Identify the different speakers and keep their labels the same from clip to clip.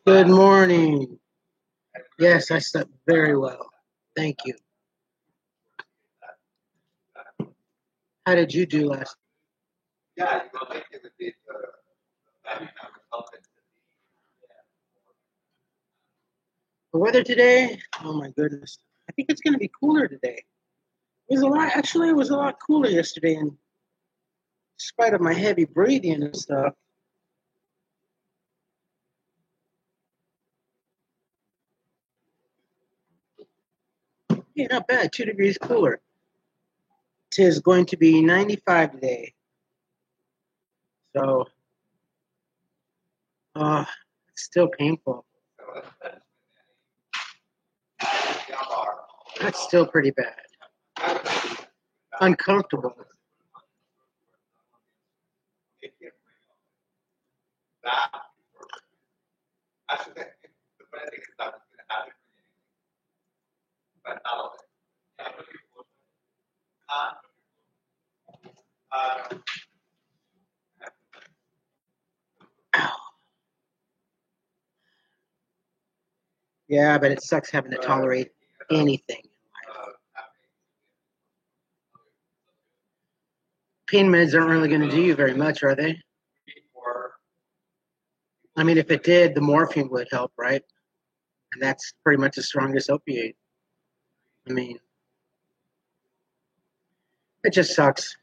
Speaker 1: Good morning. Yes, I slept very well. Thank you. How did you do last The weather today? Oh my goodness. I think it's going to be cooler today. It was a lot cooler yesterday, in spite of my heavy breathing and stuff. Yeah, not bad. 2 degrees cooler. It is going to be 95 today. So, it's still painful. That's still pretty bad. Uncomfortable. Yeah, but it sucks having to tolerate anything. Pain meds aren't really going to do you very much, are they? I mean, if it did, the morphine would help, right? And that's pretty much the strongest opiate. I mean, it just sucks.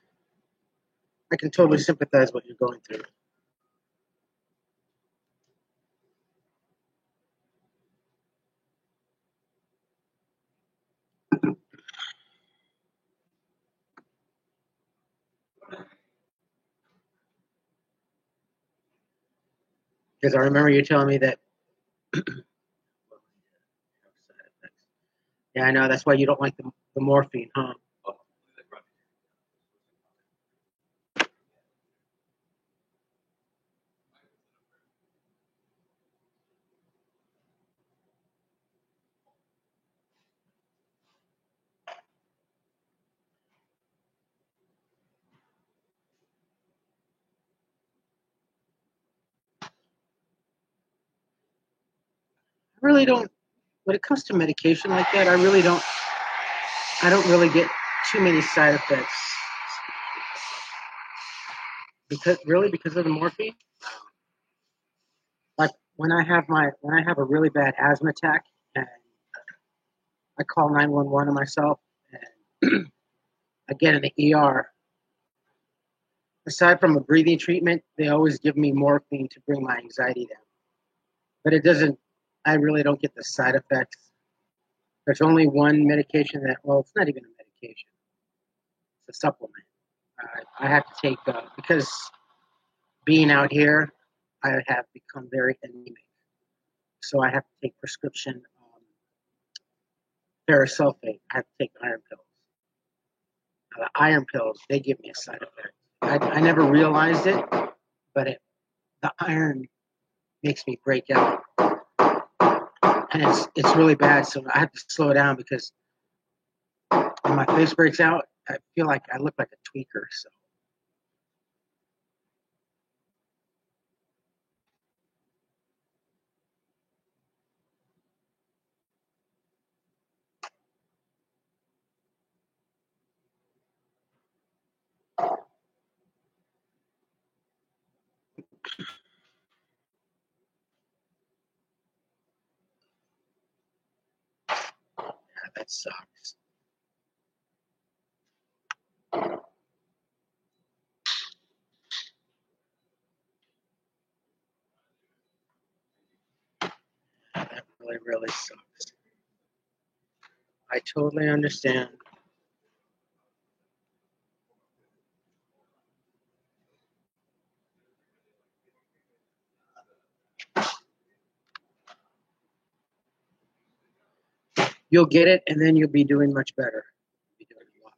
Speaker 1: I can totally sympathize what you're going through. Because I remember you telling me that. Yeah, I know. That's why you don't like the morphine, huh? I really don't. When it comes to medication like that, I really don't. I don't really get too many side effects because of the morphine. Like when I have a really bad asthma attack and I call 911 on myself and I get in the ER. Aside from a breathing treatment, they always give me morphine to bring my anxiety down. But it doesn't. I really don't get the side effects. There's only one medication that. Well, it's not even a medication. It's a supplement. I have to take because being out here, I have become very anemic. So I have to take prescription ferrosulfate. I have to take iron pills. The iron pills, they give me a side effect. I never realized it, but the iron makes me break out, and it's really bad. So I have to slow down because when my face breaks out, I feel like I look like a tweaker. So yeah, that sucks. That really, really sucks. I totally understand. You'll get it, and then you'll be doing much better. You'll be doing a lot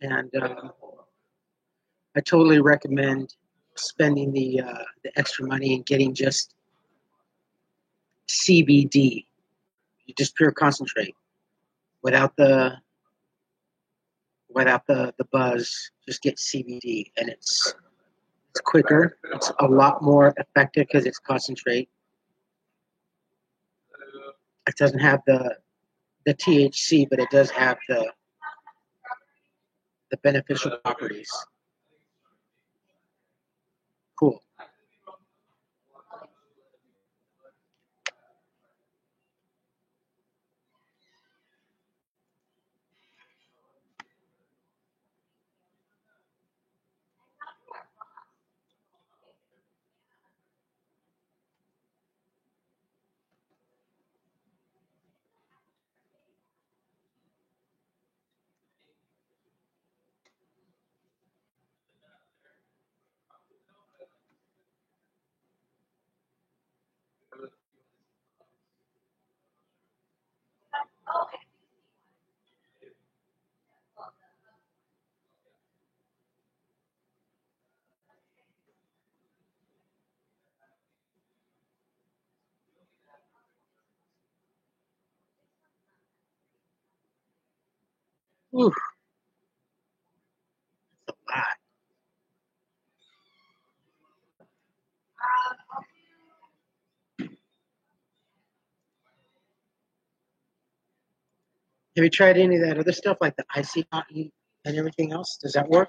Speaker 1: better. And I totally recommend spending the extra money and getting just CBD, just pure concentrate, without the buzz. Just get CBD, and it's quicker. It's a lot more effective because it's concentrate. It doesn't have the THC, but it does have the beneficial properties. Cool. Ooh, that's a lot. Have you tried any of that other stuff like the icy hot and everything else? Does that work?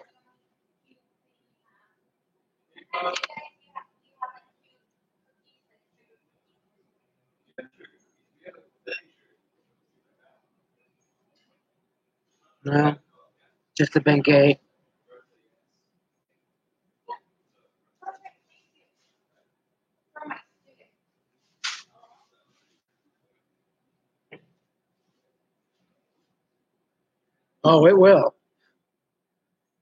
Speaker 1: No, just the Bengay. Oh, it will.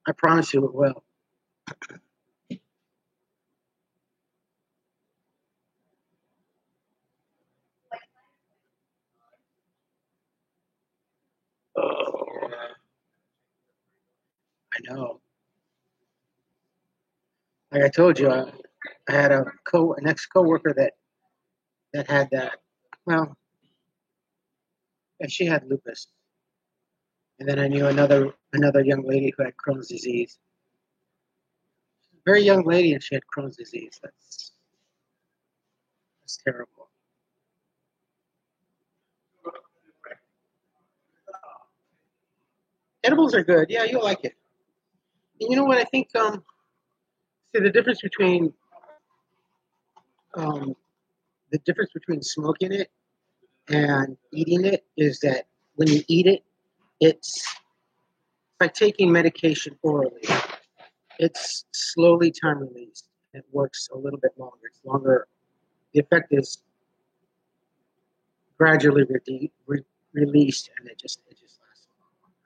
Speaker 1: I promise you it will. Oh, I know. Like I told you, I had an ex coworker that had that. Well, and she had lupus, and then I knew another young lady who had Crohn's disease. Very young lady, and she had Crohn's disease. That's terrible. Edibles are good. Yeah, you'll like it. And you know what? I think see um, the difference between smoking it and eating it is that when you eat it, it's like taking medication orally. It's slowly time released. It works a little bit longer. It's longer. The effect is gradually released, and it just lasts a lot longer.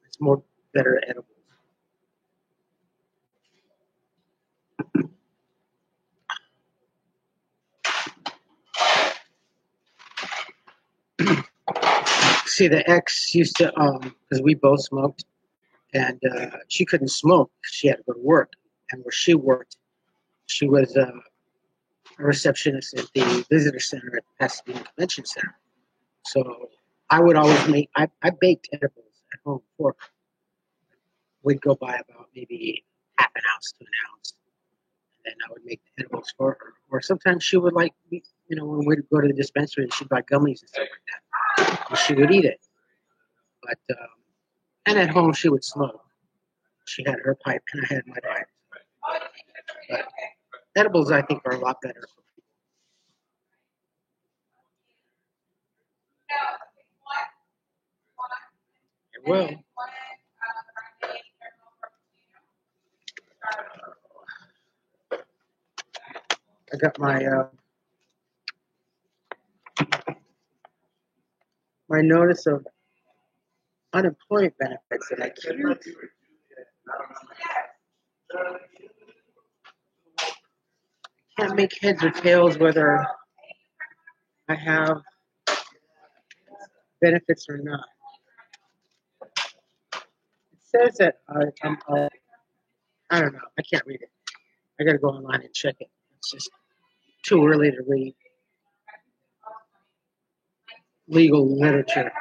Speaker 1: It's more better edibles. See, the ex used to because we both smoked, and she couldn't smoke. She had to go to work, and where she worked, she was a receptionist at the visitor center at the Pasadena Convention Center. So I would always I baked edibles at home for her. We'd go buy about maybe half an ounce to an ounce, and then I would make the edibles for her. Or sometimes she would like, when we'd go to the dispensary, she'd buy gummies and stuff like that, and she would eat it. But and at home she would smoke. She had her pipe, and I had my pipe. But edibles, I think, are a lot better. It will. I got my notice of unemployment benefits that I can't make heads or tails whether I have benefits or not. It says that I don't know. I can't read it. I got to go online and check it. It's just too early to read legal literature.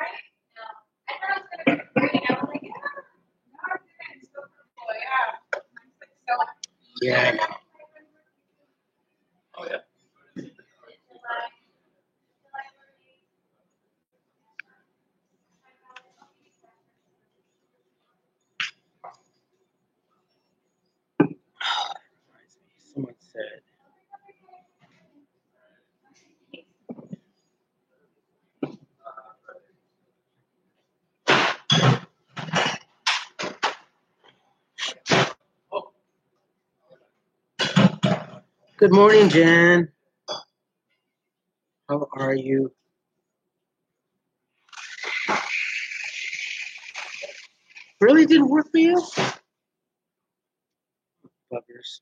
Speaker 1: Yeah. Someone said. Good morning, Jan. How are you? Really didn't work for you? Buggers.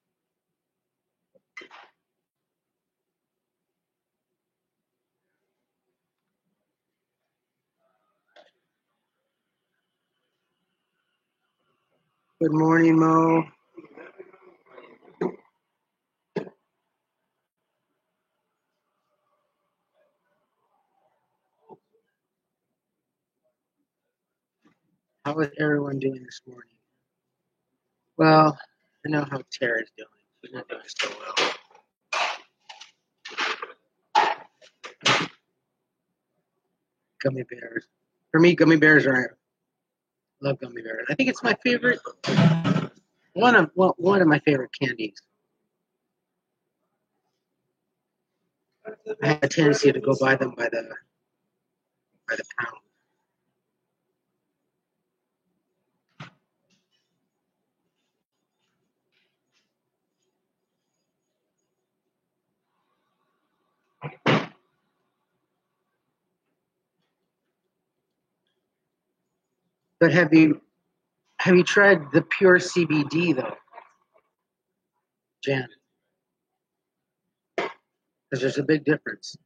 Speaker 1: Good morning, Mo. How is everyone doing this morning? Well, I know how Tara's doing. She's not doing so well. Gummy bears. For me, gummy bears are. Love gummy bears. I think it's my favorite. One of my favorite candies. I have a tendency to go buy them by the pound. But have you tried the pure CBD though, Jan? Because there's a big difference.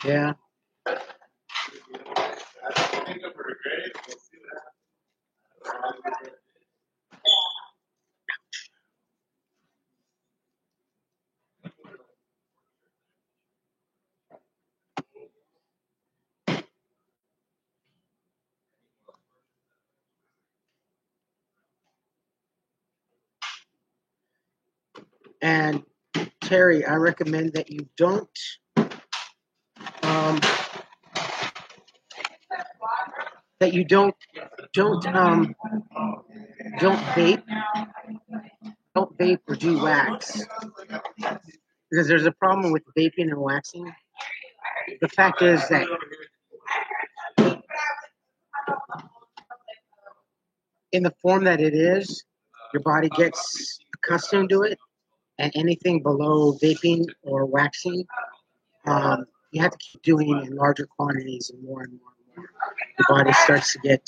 Speaker 1: Yeah. And Terry, I recommend that you um, that you don't don't vape don't vape or do wax because there's a problem with vaping and waxing. The fact is that in the form that it is, your body gets accustomed to it, and anything below vaping or waxing, you have to keep doing in larger quantities and more and more and more. Your body starts to get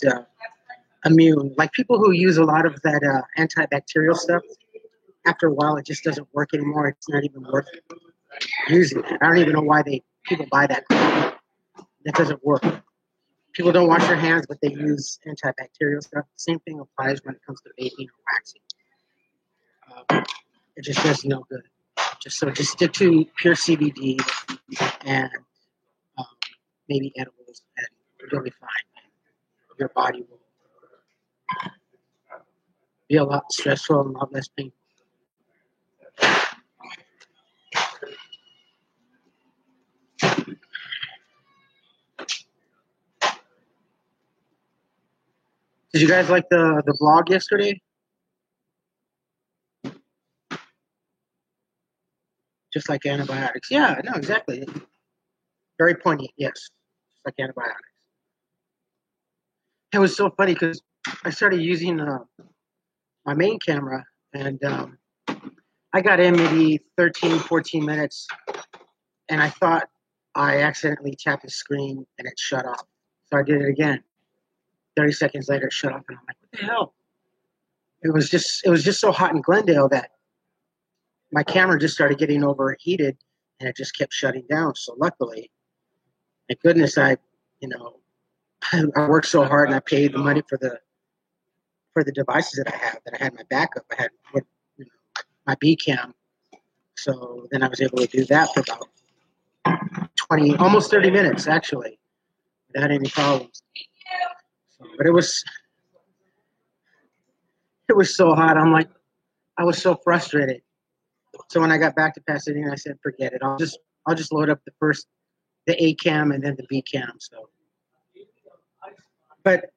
Speaker 1: immune. Like people who use a lot of that antibacterial stuff, after a while, it just doesn't work anymore. It's not even worth using it. I don't even know why people buy that. That doesn't work. People don't wash their hands, but they use antibacterial stuff. The same thing applies when it comes to vaping or waxing. It just does no good. Just stick to pure CBD and um, maybe edibles, and you'll be fine. Your body will be a lot stressful and a lot less painful. Did you guys like the vlog yesterday? Just like antibiotics. Yeah, no, exactly. Very poignant, yes. Just like antibiotics. It was so funny because I started using my main camera, and I got in maybe 13, 14 minutes, and I thought I accidentally tapped the screen and it shut off. So I did it again. 30 seconds later, it shut off, and I'm like, what the hell? It was just so hot in Glendale that my camera just started getting overheated, and it just kept shutting down. So luckily, thank goodness, you know, I worked so hard and I paid the money for the devices that I have. That I had my backup. I had you know, my B cam. So then I was able to do that for about 20, almost 30 minutes actually, without any problems. So, but it was so hot. I was so frustrated. So when I got back to Pasadena, I said, forget it. I'll just load up the A cam and then the B cam. So, but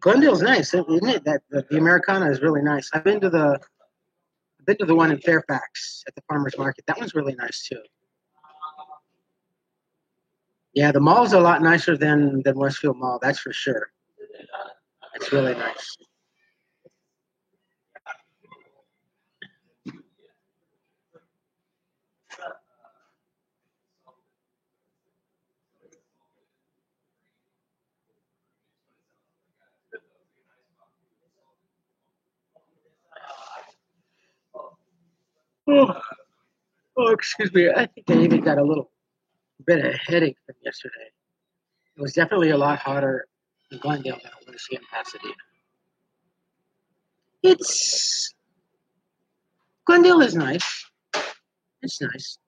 Speaker 1: Glendale's nice, isn't it? That the Americana is really nice. I've been to the one in Fairfax at the farmers market. That one's really nice too. Yeah, the mall's a lot nicer than Westfield Mall. That's for sure. It's really nice. Oh, oh, excuse me. I think I even got a little bit of a headache from yesterday. It was definitely a lot hotter in Glendale than it was here in Pasadena. It's Glendale is nice. It's nice.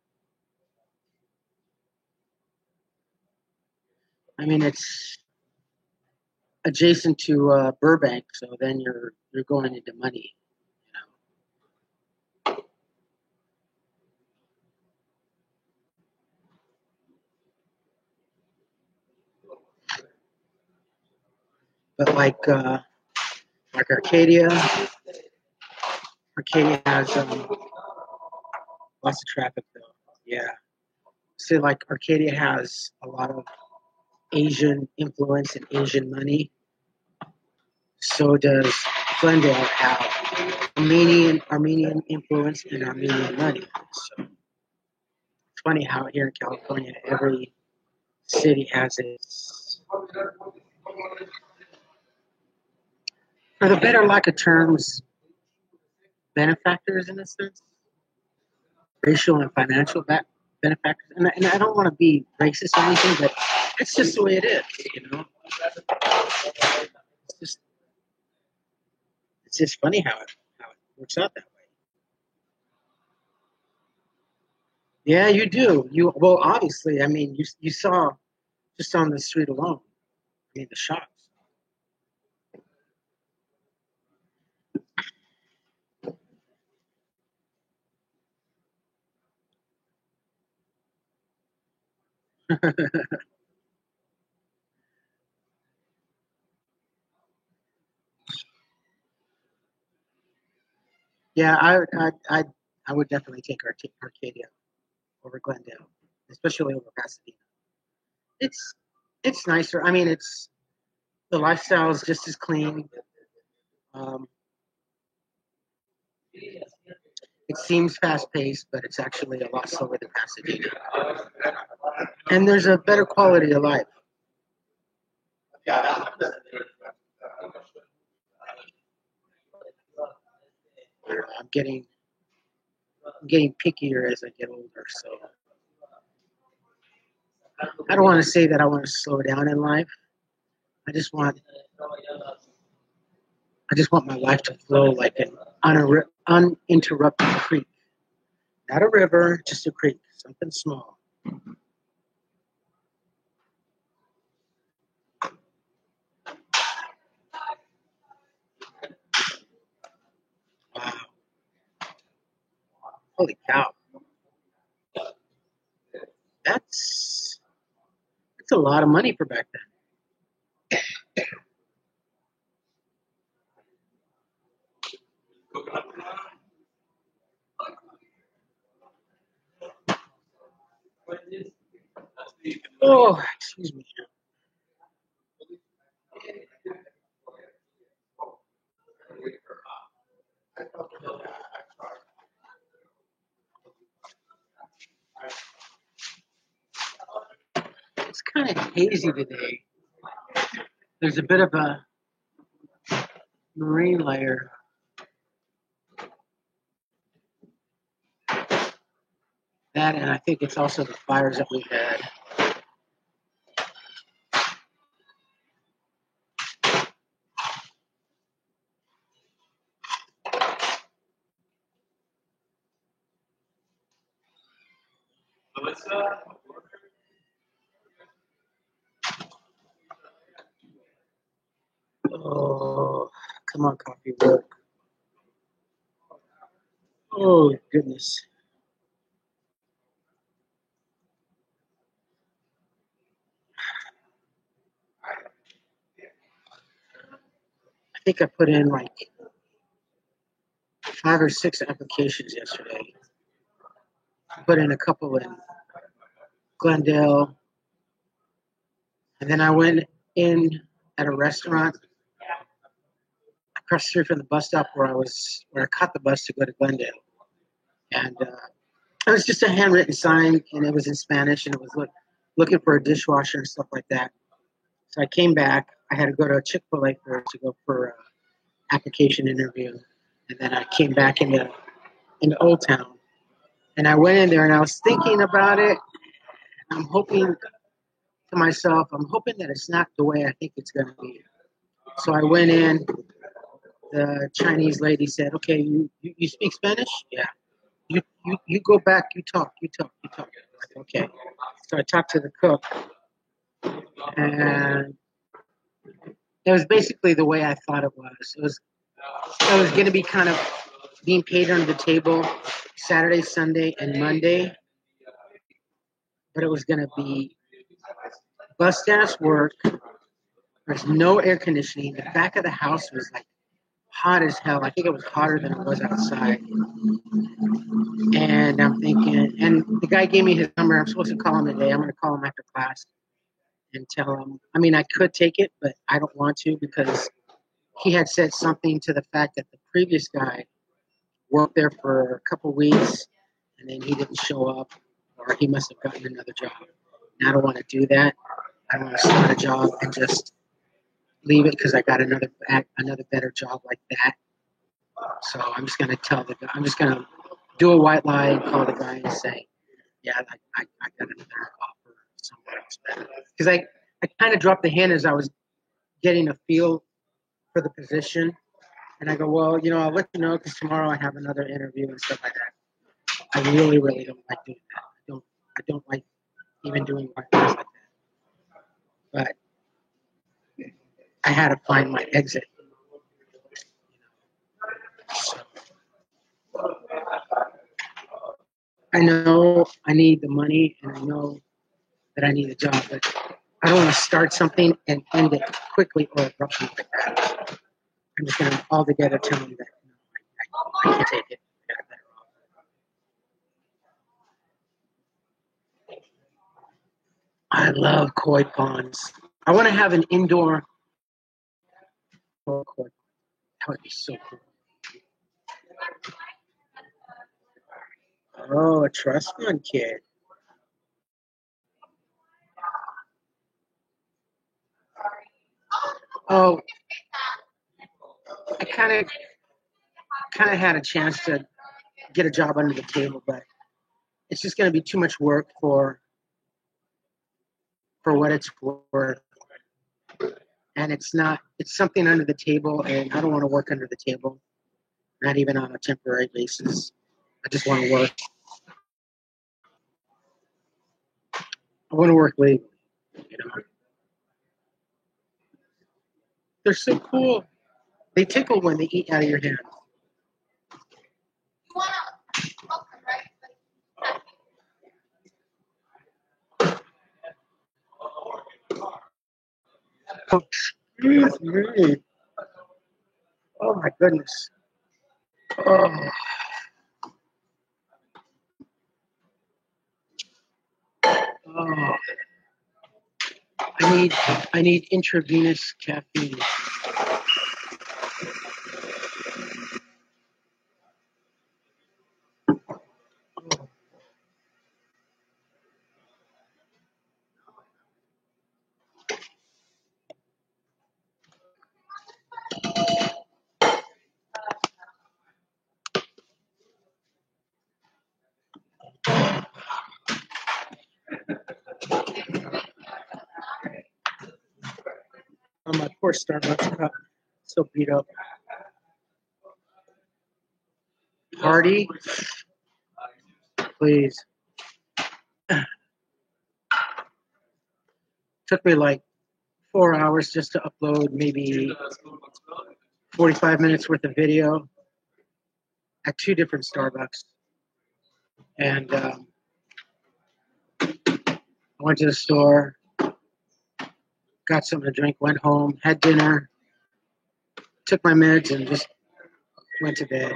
Speaker 1: I mean, it's adjacent to Burbank, so then you're going into money. But like Arcadia has lots of traffic though. Yeah. See, like Arcadia has a lot of Asian influence and Asian money. So does Glendale have Armenian influence and Armenian money. So it's funny how here in California every city has its, for the better lack of terms, benefactors in a sense, racial and financial benefactors. And I don't want to be racist or anything, but it's just the way it is, you know. It's just funny how it works out that way. Yeah, you do. Well, obviously, I mean, you saw just on the street alone. I mean, the shots. Yeah, I would definitely take Arcadia over Glendale, especially over Pasadena. It's it's nicer. I mean, it's the lifestyle is just as clean. Um, it seems fast paced, but it's actually a lot slower than Pasadena. And there's a better quality of life. I'm getting pickier as I get older, so I don't want to say that I want to slow down in life. I just want my life to flow like an uninterrupted creek. Not a river, just a creek, something small. Wow. Holy cow. That's a lot of money for back then. Oh, excuse me. It's kind of hazy today. There's a bit of a marine layer. That, and I think it's also the fires that we've had. Oh, come on, coffee work. Oh, goodness. I think I put in like 5 or 6 applications yesterday. I put in a couple in Glendale, and then I went in at a restaurant across the street from the bus stop where I caught the bus to go to Glendale, and it was just a handwritten sign, and it was in Spanish, and it was looking for a dishwasher and stuff like that. So I came back. I had to go to a Chick-fil-A first to go for an application interview, and then I came back into Old Town, and I went in there, and I was thinking about it. I'm hoping to myself, I'm hoping that it's not the way I think it's going to be. So I went in. The Chinese lady said, "Okay, you speak Spanish? Yeah. You go back. You talk. Okay." So I talked to the cook, and it was basically the way I thought it was. I was going to be kind of being paid under the table Saturday, Sunday, and Monday, but it was going to be bus dash work There's no air conditioning. The back of the house was like hot as hell. I think it was hotter than it was outside. And I'm thinking, and the guy gave me his number. I'm supposed to call him today. I'm going to call him after class and tell him. I mean, I could take it, but I don't want to because he had said something to the fact that the previous guy worked there for a couple weeks and then he didn't show up or he must have gotten another job. And I don't want to do that. I don't want to start a job and just leave it because I got another better job like that. So I'm just going to tell the guy, I'm just going to do a white lie and call the guy and say, yeah, I got another offer somewhere else better. Because I kind of dropped the hand as I was getting a feel for the position. And I go, well, I'll let you know because tomorrow I have another interview and stuff like that. I really, really don't like doing that. I don't like even doing white lies like that. But I had to find my exit. So, I know I need the money and I know that I need a job, but I don't want to start something and end it quickly or abruptly like that. I'm just going to altogether tell them that I can't take it. I got a better offer. I love koi ponds. I want to have an indoor koi pond. That would be so cool. Oh, a trust fund kid. Oh, I kind of had a chance to get a job under the table, but it's just going to be too much work for what it's worth. And it's something under the table, and I don't want to work under the table, not even on a temporary basis. I just want to work. I want to work legally. They're so cool. They tickle when they eat out of your hand. Oh, excuse me. Oh my goodness. Oh. Oh. I need intravenous caffeine. Oh, my poor Starbucks cup. So beat up. Party, please. Took me like 4 hours just to upload maybe 45 minutes worth of video at 2 different Starbucks. And I went to the store, got something to drink, went home, had dinner, took my meds, and just went to bed.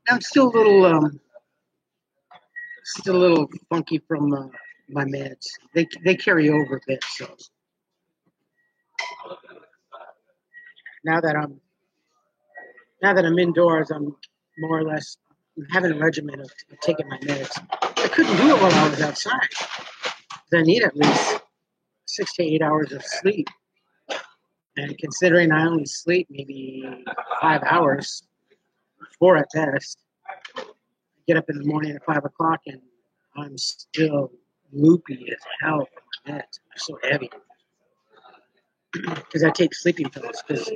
Speaker 1: I'm still a little funky from my meds. They carry over a bit, so now that I'm indoors, I'm more or less having a regimen of taking my meds. I couldn't do it while I was outside. I need at least 6 to 8 hours of sleep. And considering I only sleep maybe 5 hours, 4 at best, I get up in the morning at 5 o'clock and I'm still loopy as hell from my meds. They're so heavy. Because I take sleeping pills because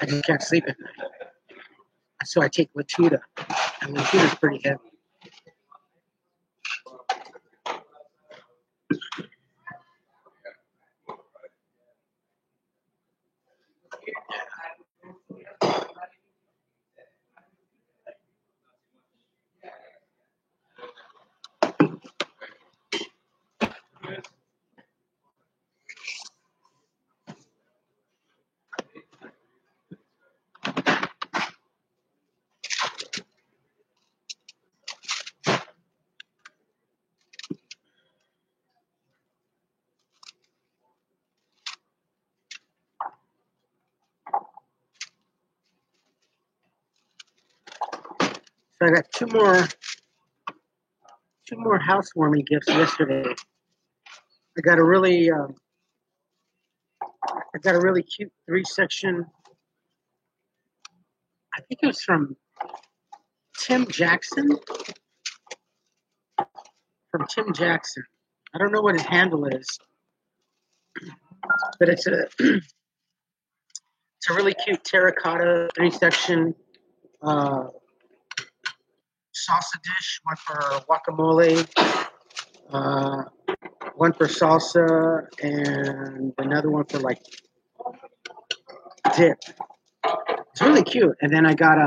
Speaker 1: I just can't sleep at night. So I take Latuda, and Latuda's pretty heavy. So I got two more housewarming gifts yesterday. I got a really cute 3-section. I think it was from Tim Jackson. From Tim Jackson. I don't know what his handle is, but it's a really cute terracotta 3-section salsa dish. One for guacamole, one for salsa, and another one for like dip. It's really cute. And then I got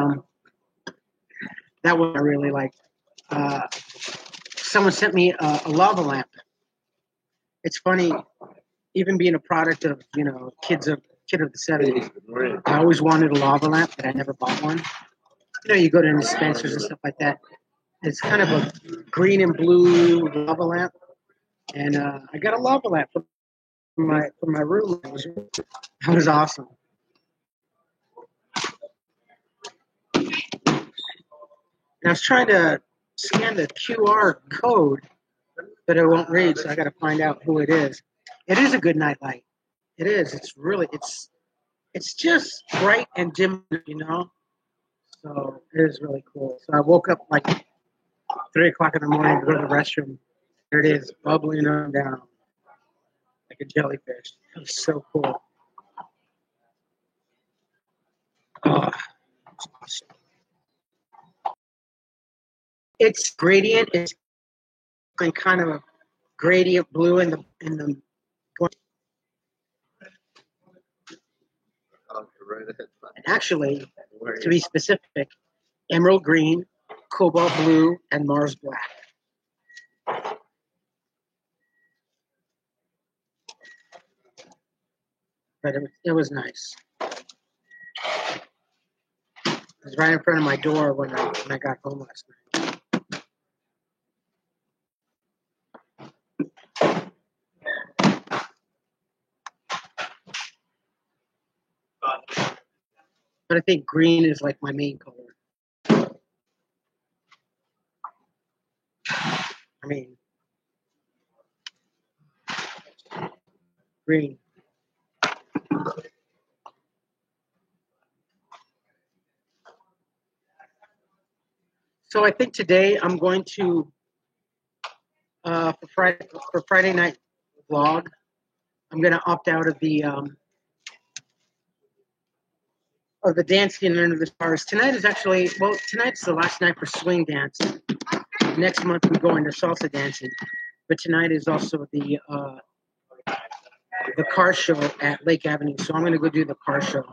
Speaker 1: that one I really like. Someone sent me a lava lamp. It's funny, even being a product of kid of the '70s. I always wanted a lava lamp, but I never bought one. You go to Spencer's and stuff like that. It's kind of a green and blue lava lamp, and I got a lava lamp for my room. That was awesome. And I was trying to scan the QR code, but it won't read, so I got to find out who it is. It is a good night light. It is. It's just bright and dim, So it is really cool. So I woke up like 3 o'clock in the morning to go to the restroom. There it is, bubbling on down like a jellyfish. It was so cool. Oh, it's awesome. It's gradient. It's kind of a gradient blue in the. And actually, to be specific, emerald green, cobalt blue, and Mars black. But it was nice. It was right in front of my door when I got home last night. But I think green is like my main color. I mean, green. So I think today I'm going to for Friday night vlog. I'm going to opt out of the dancing under the stars. Tonight's the last night for swing dance. Next month we go into salsa dancing, but tonight is also the car show at Lake Avenue. So I'm going to go do the car show.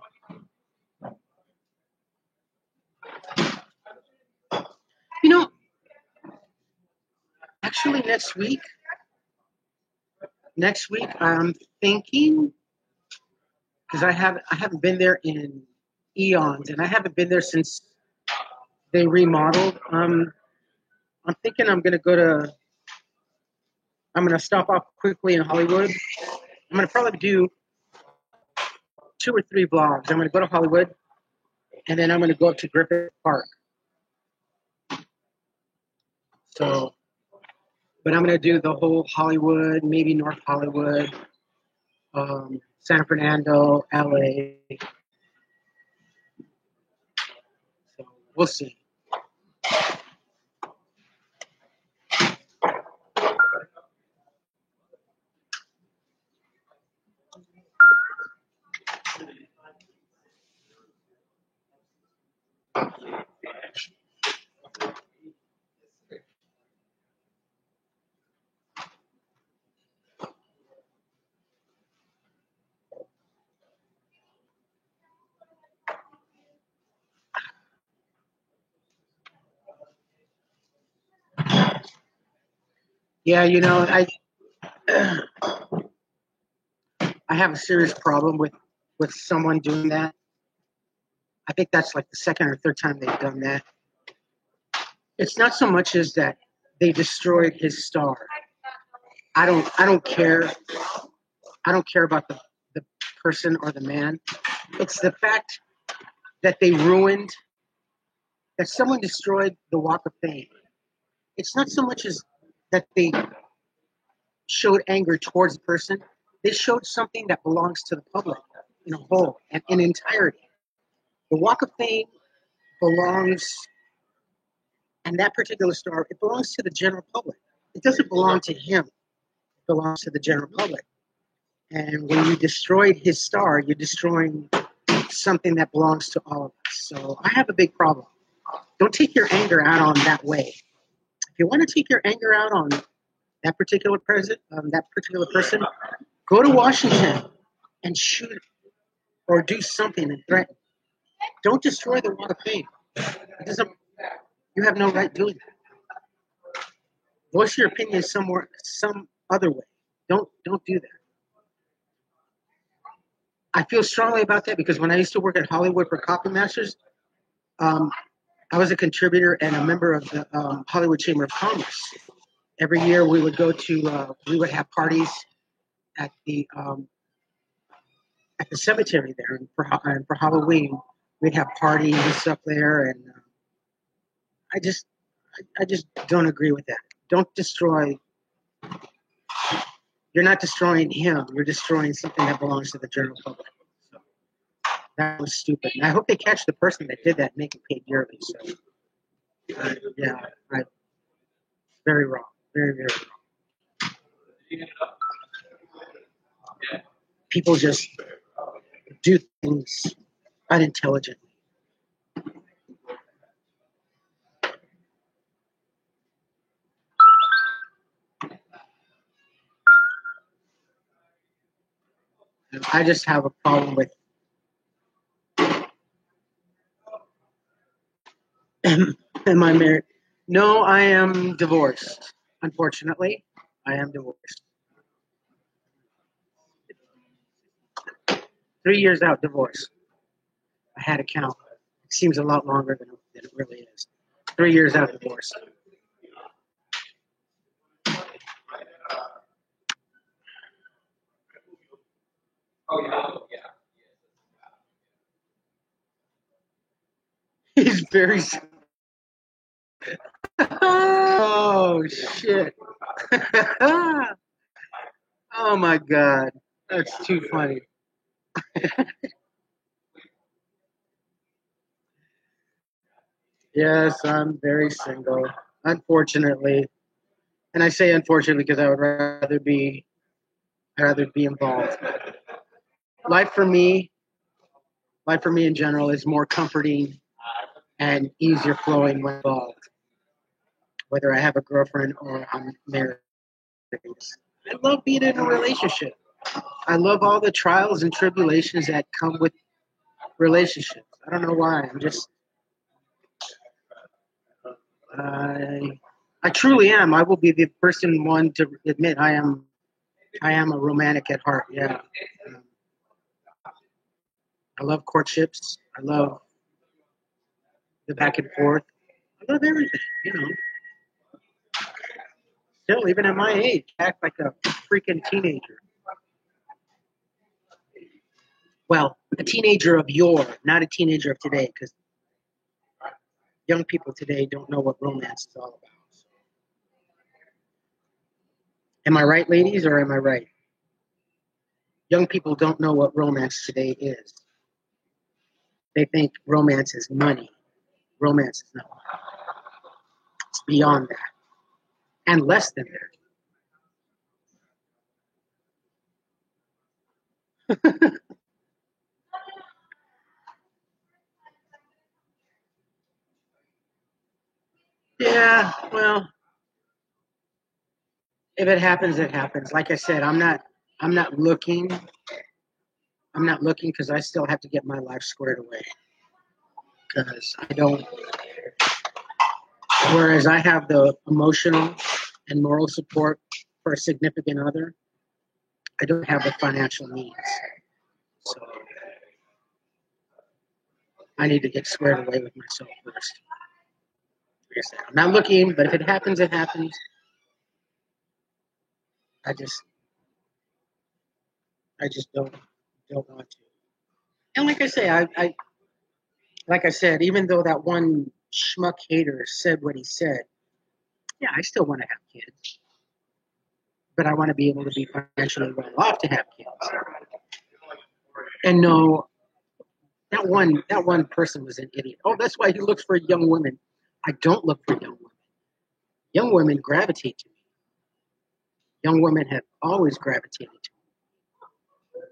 Speaker 1: Actually, next week I'm thinking, because I haven't been there in eons, and I haven't been there since they remodeled. I'm thinking I'm going to stop off quickly in Hollywood. I'm going to probably do 2 or 3 vlogs. I'm going to go to Hollywood, and then I'm going to go up to Griffith Park. So, but I'm going to do the whole Hollywood, maybe North Hollywood, San Fernando, LA. So we'll see. Yeah, I have a serious problem with someone doing that. I think that's like the second or third time they've done that. It's not so much as that they destroyed his star. I don't care. I don't care about the person or the man. It's the fact that they ruined that someone destroyed the Walk of Fame, it's not so much as that they showed anger towards the person. They showed something that belongs to the public in a whole and in entirety. The Walk of Fame belongs, and that particular star, it belongs to the general public. It doesn't belong to him. It belongs to the general public. And when you destroyed his star, you're destroying something that belongs to all of us. So I have a big problem. Don't take your anger out on that way. If you want to take your anger out on that particular person, go to Washington and shoot or do something and threaten. Don't destroy the Walk of Fame. It doesn't. You have no right doing that. Voice your opinion somewhere, some other way. Don't do that. I feel strongly about that because when I used to work at Hollywood for Copy Masters, I was a contributor and a member of the Hollywood Chamber of Commerce. Every year we would go to, we would have parties at the cemetery there, and for Halloween we'd have parties and stuff there, and I just don't agree with that. Don't destroy. You're not destroying him. You're destroying something that belongs to the general public. So that was stupid. And I hope they catch the person that did that and make him pay dearly. So very wrong. Very, very wrong. People just do things unintelligently. I just have a problem with am I married? No, I am divorced. Unfortunately, I am divorced. 3 years out, divorce. I had to count. It seems a lot longer than it really is. 3 years out, divorce. He's very. Oh shit! Oh my god, that's too funny. Yes, I'm very single, unfortunately, and I say unfortunately because I'd rather be involved. Life for me, life for me in general is more comforting and easier flowing when involved. Whether I have a girlfriend or I'm married, I love being in a relationship. I love all the trials and tribulations that come with relationships. I don't know why. I I truly am. I will be the person one to admit I am a romantic at heart. Yeah. I love courtships. I love the back and forth. I love everything, you know. Still, even at my age, act like a freaking teenager. Well, a teenager of yore, not a teenager of today, because young people today don't know what romance is all about. Am I right, ladies, or am I right? Young people don't know what romance today is. They think romance is money. Romance is not. It's beyond that, and less than that. Yeah, well, if it happens, it happens. Like I said, I'm not looking. I'm not looking because I still have to get my life squared away. Because I don't. Whereas I have the emotional and moral support for a significant other, I don't have the financial means. So I need to get squared away with myself first. Like I said, I'm not looking, but if it happens, it happens. I just, I just don't want to. And like I say, like I said, even though that one schmuck hater said what he said, yeah, I still want to have kids, but I want to be able to be financially well off to have kids. And no, that one person was an idiot. Oh, that's why he looks for young women. I don't look for young women. Young women gravitate to me. Young women have always gravitated to me.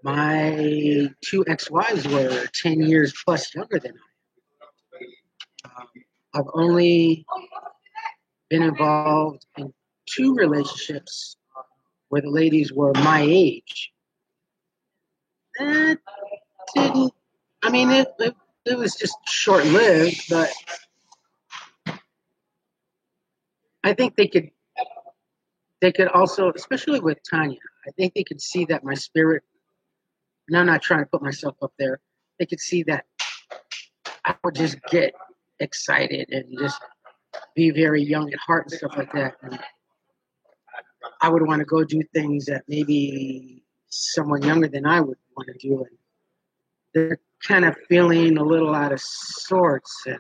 Speaker 1: My two ex-wives were 10 years plus younger than I am. I've only been involved in 2 relationships where the ladies were my age. That didn't, I mean, it was just short-lived, but I think they could also, especially with Tanya, I think they could see that my spirit, and I'm not trying to put myself up there, they could see that I would just get excited and just be very young at heart and stuff like that. And I would want to go do things that maybe someone younger than I would want to do. And they're kind of feeling a little out of sorts. And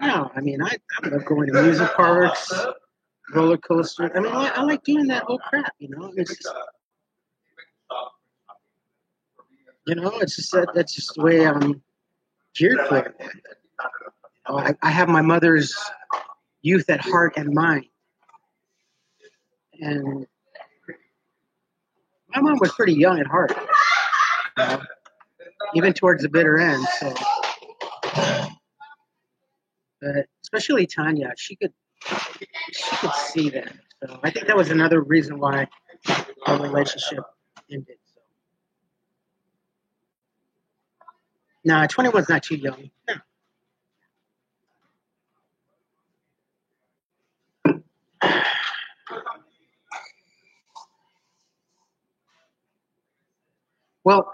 Speaker 1: no, I mean, I love going to music parks, roller coasters. I mean, I like doing that whole crap, you know. It's just, it's just that's just the way I'm geared for it. I have my mother's youth at heart and mind. And my mom was pretty young at heart, even towards the bitter end. So, but especially Tanya, she could see that. So I think that was another reason why our relationship ended. So. No, 21's not too young. No. Well,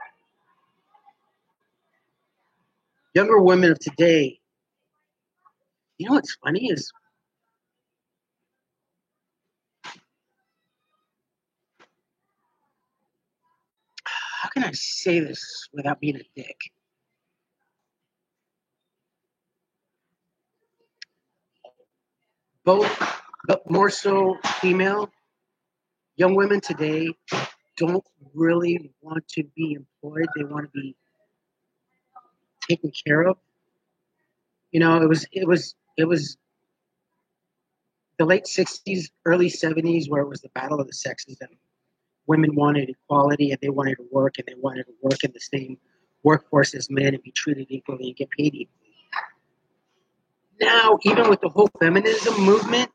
Speaker 1: younger women of today, you know what's funny is how can I say this without being a dick? Both, but more so female, young women today don't really want to be employed. They want to be taken care of. You know, it was the late 60s, early 70s where it was the battle of the sexes and women wanted equality and they wanted to work and they wanted to work in the same workforce as men and be treated equally and get paid equally. Now, even with the whole feminism movement,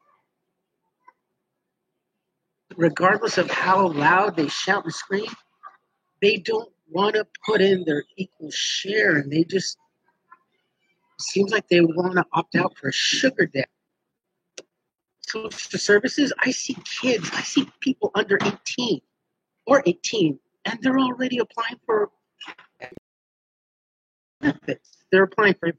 Speaker 1: regardless of how loud they shout and scream, they don't want to put in their equal share, and they just seems like they want to opt out for a sugar daddy. Social services, I see people under 18 or 18, and they're already applying for benefits. They're applying for